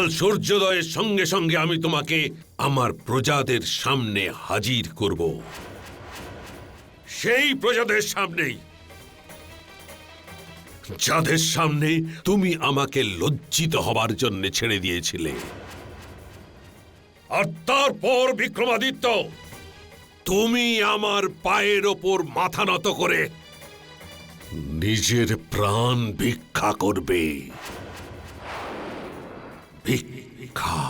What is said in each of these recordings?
কাল সূর্যোদয়ের সঙ্গে সঙ্গে আমি তোমাকে আমার প্রজাদের সামনে হাজির করব। সেই প্রজাদের সামনেই যাদের সামনে তুমি আমাকে লজ্জিত হবার জন্য ছেড়ে দিয়েছিলে। আর তারপর বিক্রমাদিত্য, তুমি আমার পায়ের ওপর মাথা নত করে নিজের প্রাণ ভিক্ষা করবে। ভিক্ষা।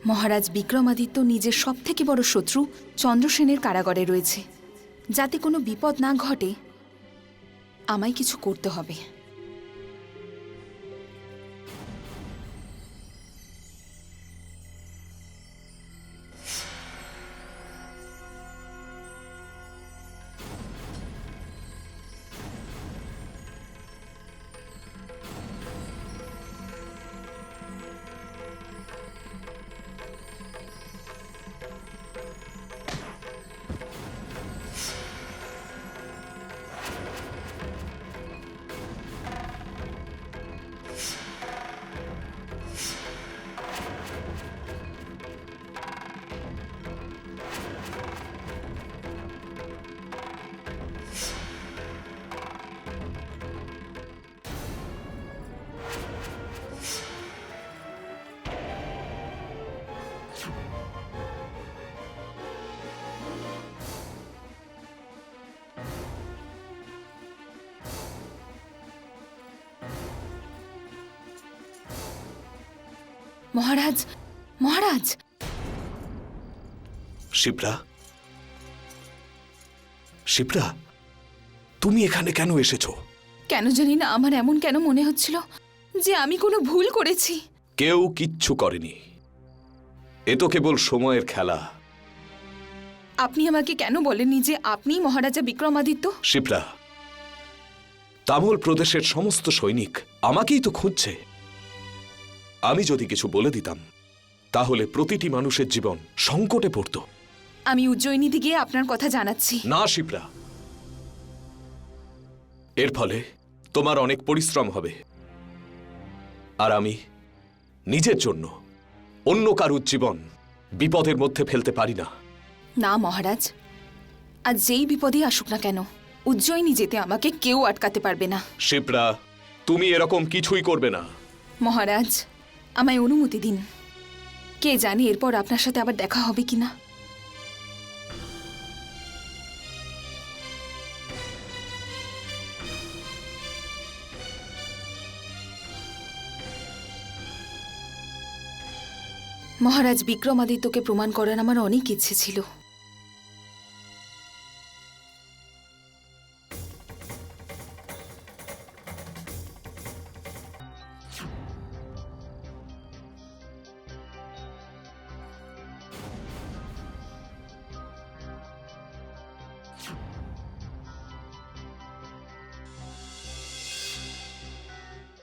মহারাজ বিক্রমাদিত্য নিজের সবথেকে বড় শত্রু চন্দ্রসেনের কারাগারে রয়েছে। যাতে কোনো বিপদ না ঘটে, আমায় কিছু করতে হবে। মহারাজ, মহারাজ! শিপ্রা, শিপ্রা, তুমি এখানে কেন এসেছো? কেন জানি না, আমার এমন কেন মনে হচ্ছিল যে আমি কোনো ভুল করেছি। কেউ কিচ্ছু করেনি, এ তো কেবল সময়ের খেলা। আপনি আমাকে কেন বলেননি যে আপনি মহারাজা বিক্রমাদিত্য? শিপ্রা, তামল প্রদেশের সমস্ত সৈনিক আমাকেই তো খুঁজছে। আমি যদি কিছু বলে দিতাম তাহলে প্রতিটি মানুষের জীবন সংকটে পড়ত। আমি উজ্জয়িনীতে গিয়ে আপনার কথা জানাচ্ছি। না শিপ্রা, এর ফলে তোমার অনেক পরিশ্রম হবে, আর আমি নিজের জন্য অন্য কারুর জীবন বিপদের মধ্যে ফেলতে পারি না। না মহারাজ, আজ যেই বিপদই আসুক না কেন, উজ্জয়িনী যেতে আমাকে কেউ আটকাতে পারবে না। শিপ্রা, তুমি এরকম কিছুই করবে না। মহারাজ, আমায় অনুমতি দিন। কে জানি এরপর আপনার সাথে আবার দেখা হবে কিনা। মহারাজ বিক্রমাদিত্যকে প্রমাণ করার আমার অনেক ইচ্ছে ছিল।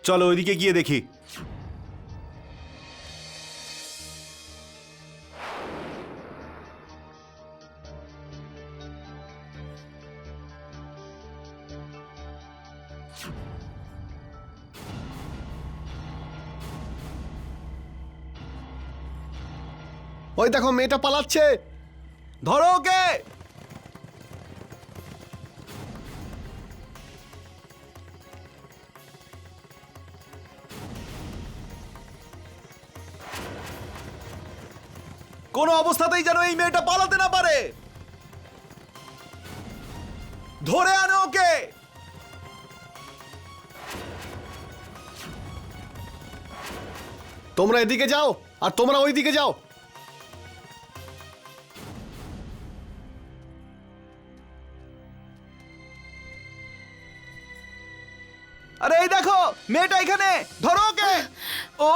চলো ওইদিকে গিয়ে দেখি। ওই দেখো, মেয়েটা পালাচ্ছে, ধরো ওকে। কোনো অবস্থাতেই যেন এই মেয়েটা পালাতে না পারে। ধরে আনো ওকে। তোমরা এদিকে যাও আর তোমরা ওই দিকে যাও। আরে এই দেখো, মেয়েটা এখানে, ধরো ওকে। ও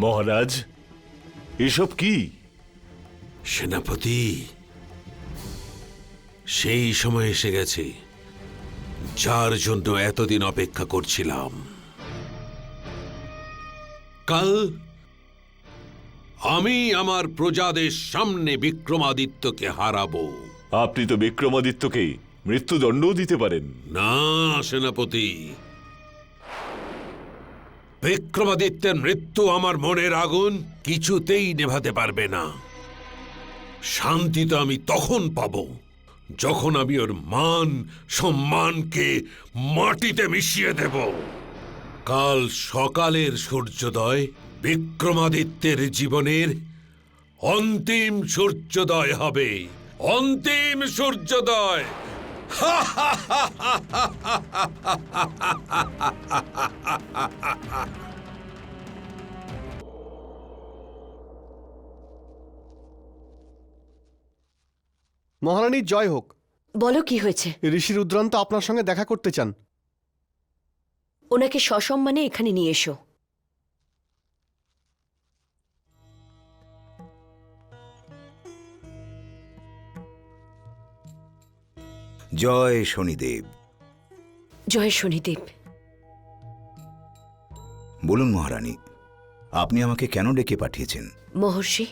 মহারাজ, এসব কি? সেনাপতি, সেই সময় এসে গেছে যার জন্য এতদিন অপেক্ষা করছিলাম। কাল আমি আমার প্রজাদের সামনে বিক্রমাদিত্যকে হারাবো। আপনি তো বিক্রমাদিত্যকে মৃত্যুদণ্ডও দিতে পারেন। না সেনাপতি, বিক্রমাদিত্যের মৃত্যু আমার মনের আগুন কিছুতেই নেভাতে পারবে না। শান্তি তো আমি তখন পাব যখন আমি ওর মান সম্মানকে মাটিতে মিশিয়ে দেব। কাল সকালের সূর্যোদয় বিক্রমাদিত্যের জীবনের অন্তিম সূর্যোদয় হবে। অন্তিম সূর্যোদয়। মহারানীর জয় হোক। বলো কি হয়েছে? ঋষি রুদ্রান্ত আপনার সঙ্গে দেখা করতে চান। ওনাকে সসম্মানে এখানে নিয়ে এসো। জয় শনিদেব। জয় শনিদেব। বলুন মহারানী, আপনি আমাকে কেন ডেকে পাঠিয়েছেন? মহর্ষি,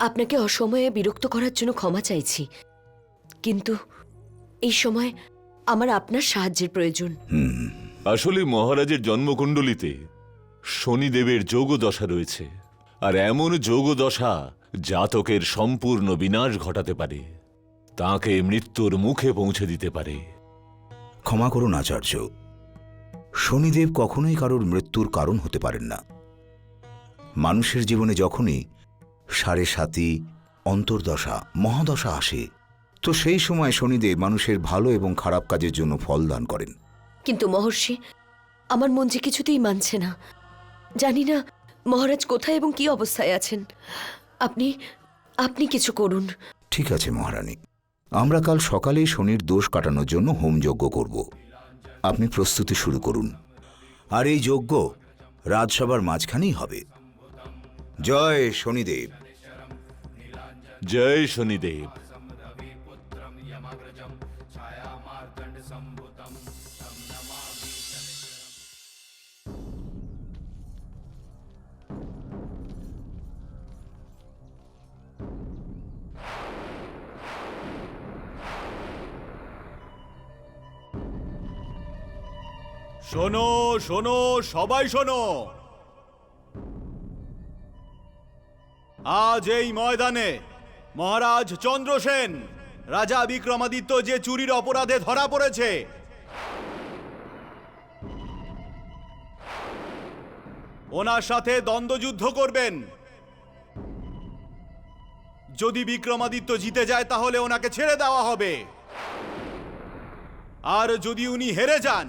আপনাকে অসময়ে বিরক্ত করার জন্য ক্ষমা চাইছি, কিন্তু এই সময় আমার আপনার সাহায্যের প্রয়োজন। আসলে মহারাজের জন্মকুণ্ডলিতে শনিদেবের যোগদশা রয়েছে, আর এমন যোগদশা জাতকের সম্পূর্ণ বিনাশ ঘটাতে পারে, তাকে মৃত্যুর মুখে পৌঁছে দিতে পারে। ক্ষমা করুন আচার্য, শনিদেব কখনোই কারোর মৃত্যুর কারণ হতে পারেন না। মানুষের জীবনে যখনই সাড়ে সাতি, অন্তর্দশা, মহাদশা আসে, তো সেই সময় শনিদেব মানুষের ভালো এবং খারাপ কাজের জন্য ফল দান করেন। কিন্তু মহর্ষি, আমার মন যে কিছুতেই মানছে না। জানি না মহারাজ কোথায় এবং কি অবস্থায় আছেন। আপনি আপনি কিছু করুন। ঠিক আছে মহারানী, আমরা কাল সকালেই শনির দোষ কাটানোর জন্য হোমযজ্ঞ করব। আপনি প্রস্তুতি শুরু করুন, আর এই যজ্ঞ রাজসভার মাঝখানেই হবে। জয় শনিদেব। জয় শনিদেব। শোনো শোনো সবাই শোনো, আজ এই ময়দানে মহারাজ চন্দ্রসেন, রাজা বিক্রমাদিত্য যে চুরির অপরাধে ধরা পড়েছে, ওনার সাথে দ্বন্দ্বযুদ্ধ করবেন। যদি বিক্রমাদিত্য জিতে যায় তাহলে ওনাকে ছেড়ে দেওয়া হবে, আর যদি উনি হেরে যান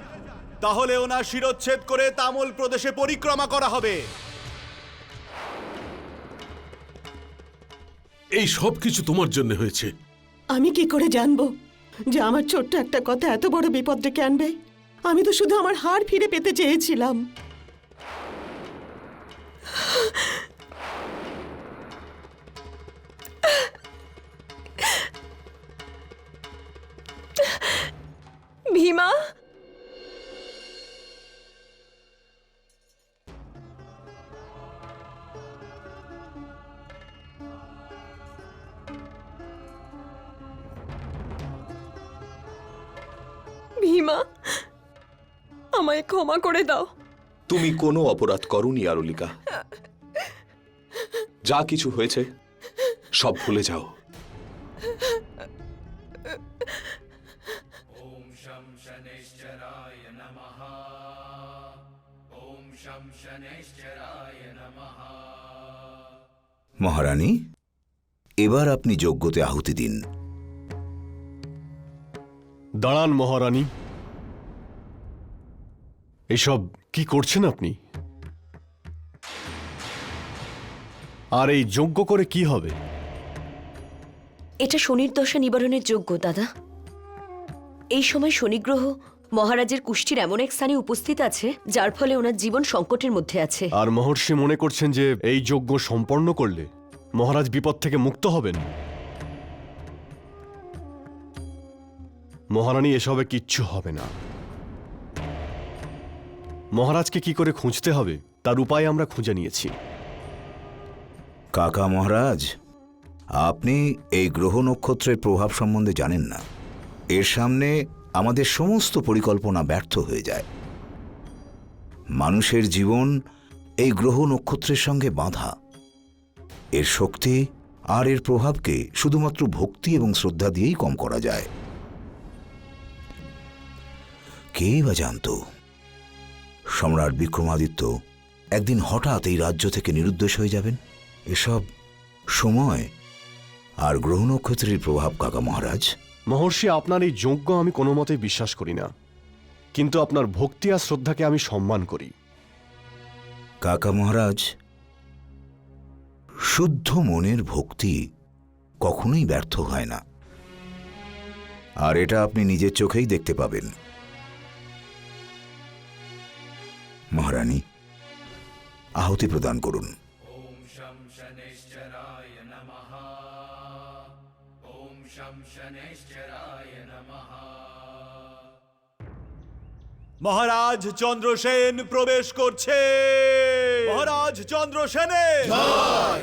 তাহলে ওনার শিরচ্ছেদ করে তামল প্রদেশে পরিক্রমা করা হবে। এই সব কিছু তোমার জন্য হয়েছে। আমি কি করে জানবো যে আমার ছোট্ট একটা কথা এত বড় বিপদ ডেকে আনবে? আমি তো শুধু আমার হার ফিরে পেতে চেয়েছিলাম। ভীমা, ভীমা, আমায় ক্ষমা করে দাও। তুমি কোনো অপরাধ করোনি আরলিকা। যা কিছু হয়েছে সব ভুলে যাও। মহারানী, এবার আপনি যজ্ঞতে আহুতি দিন। দাঁড়ান মহারানী, এসব কি করছেন আপনি? আর এই যজ্ঞ করে কি হবে? এটা শনির দশা নিবারণের যোগ্য দাদা। এই সময় শনিগ্রহ মহারাজের কুষ্ঠির এমন এক স্থানে উপস্থিত আছে যার ফলে ওনার জীবন সংকটের মধ্যে আছে। আর মহর্ষি মনে করছেন যে এই যজ্ঞ সম্পন্ন করলে মহারাজ বিপদ থেকে মুক্ত হবেন? মহারানী, এসবে কিচ্ছু হবে না। মহারাজকে কি করে খুঁজতে হবে তার উপায় আমরা খুঁজে নিয়েছি। কাকা মহারাজ, আপনি এই গ্রহ নক্ষত্রের প্রভাব সম্বন্ধে জানেন না। এর সামনে আমাদের সমস্ত পরিকল্পনা ব্যর্থ হয়ে যায়। মানুষের জীবন এই গ্রহ নক্ষত্রের সঙ্গে বাঁধা। এর শক্তি আর এর প্রভাবকে শুধুমাত্র ভক্তি এবং শ্রদ্ধা দিয়েই কম করা যায়। কে বা জানত সম্রাট বিক্রমাদিত্য একদিন হঠাৎ এই রাজ্য থেকে নিরুদ্দেশ হয়ে যাবেন? এসব সময় আর গ্রহ নক্ষত্রের প্রভাব কাকা মহারাজ। মহর্ষি, আপনার এই যজ্ঞ আমি কোনো মতে বিশ্বাস করি না, কিন্তু আপনার ভক্তি আর শ্রদ্ধাকে আমি সম্মান করি। কাকা মহারাজ, শুদ্ধ মনের ভক্তি কখনোই ব্যর্থ হয় না, আর এটা আপনি নিজের চোখেই দেখতে পাবেন। মহারানী, আহুতি প্রদান করুন। মহারাজ চন্দ্রসেন প্রবেশ করছে। মহারাজ চন্দ্রসেনের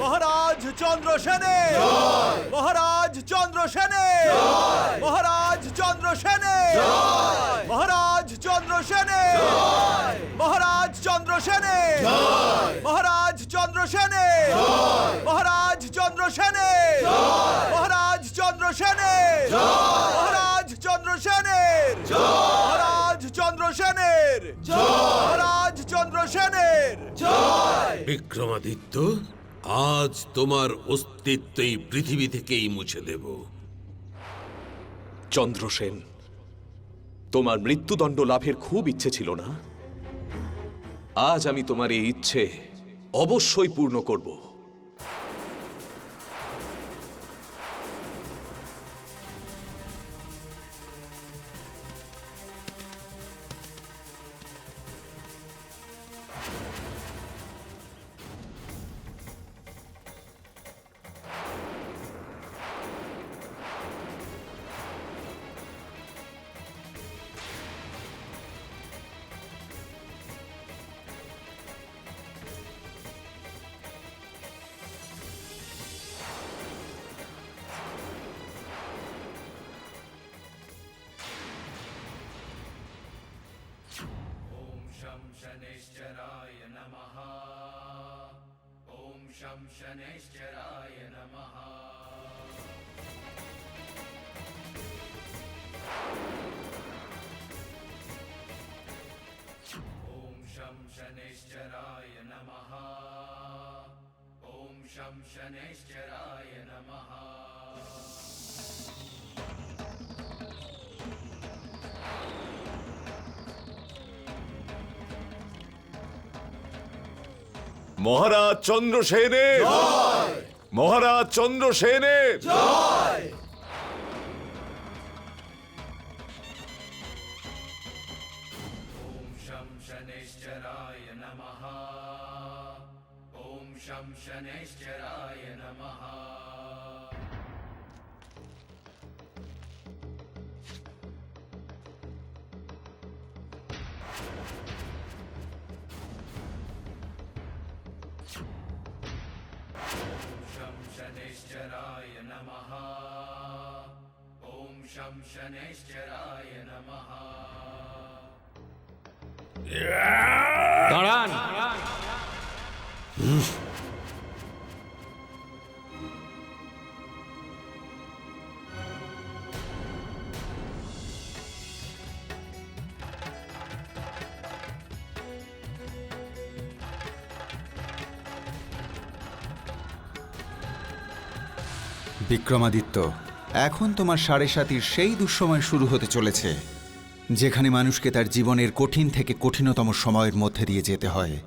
মহারাজ চন্দ্রসেনের মহারাজ চন্দ্রসেনের মহারাজ চন্দ্রসেনের মহারাজ চন্দ্রসেনের মহারাজ চন্দ্রসেনের মহারাজ চন্দ্রসেনের মহারাজ চন্দ্রসেনের মহারাজ চন্দ্রসেনের মহারাজ চন্দ্রসেনের মহারাজ চন্দ্রসেনের মহারাজ চন্দ্রসেনের বিক্রমাদিত্য, আজ তোমার অস্তিত্ব এই পৃথিবী থেকেই মুছে দেব। চন্দ্রসেন, তোমার মৃত্যুদণ্ড লাভের খুব ইচ্ছে ছিল না? আজ আমি তোমার এই ইচ্ছে অবশ্যই পূর্ণ করব। মহারাজ চন্দ্রসেনের মহারাজ চন্দ্রসেনের দাঁড়ান। বিক্রমাদিত্য, এখন তোমার সাড়ে সাতির সেই দুঃসময় শুরু হতে চলেছে যেখানে মানুষকে তার জীবনের কঠিন থেকে কঠিনতম সময়ের মধ্যে দিয়ে যেতে হয়।